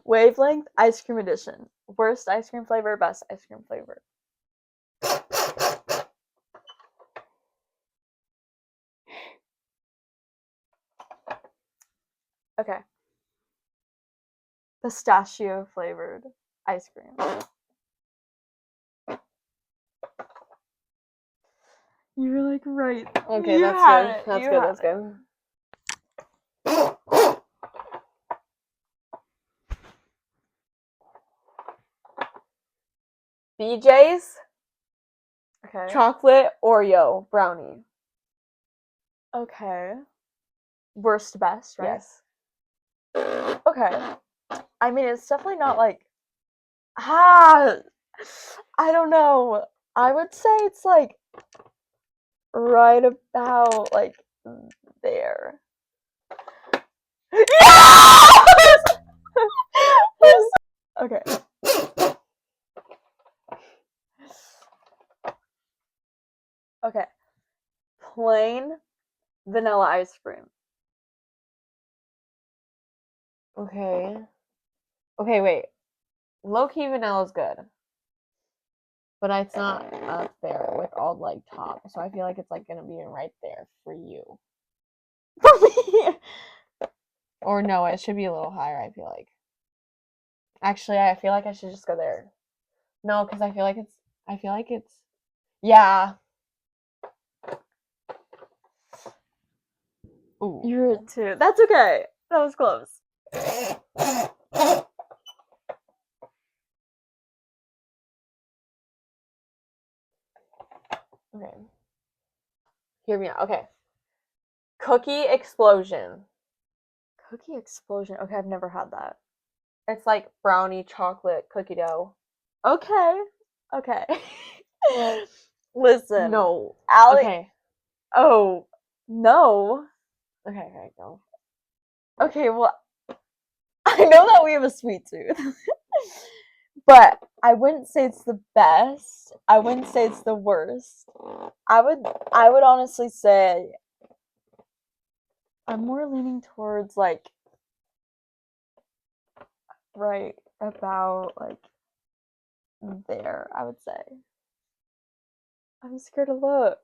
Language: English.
Wavelength ice cream edition. Worst ice cream flavor, best ice cream flavor. Okay. Pistachio flavored ice cream. You were like right. Okay, You that's had good. it. That's You good. had That's it. good. BJ's Okay. chocolate Oreo brownie. Okay. Worst to best, right? Yes. Okay. I mean, it's definitely not like I don't know. I would say it's like right about like there. Yes! Okay. Okay. Plain vanilla ice cream. Okay. Okay, wait. Low-key vanilla is good. But it's not up there with all like top. So I feel like it's like gonna be right there for you. Or no, it should be a little higher, I feel like. Actually, I feel like I should just go there. No, because I feel like it's yeah. Ooh. You're it too. That's okay. That was close. Okay. Hear me out. Okay. Cookie explosion. Cookie explosion. Okay, I've never had that. It's like brownie chocolate cookie dough. Okay. Okay. Listen. No. Allie. Okay. Oh, no. Okay, go. Okay, well, I know that we have a sweet tooth. But I wouldn't say it's the best. I wouldn't say it's the worst. I would honestly say I'm more leaning towards like right about like there, I would say. I'm scared to look.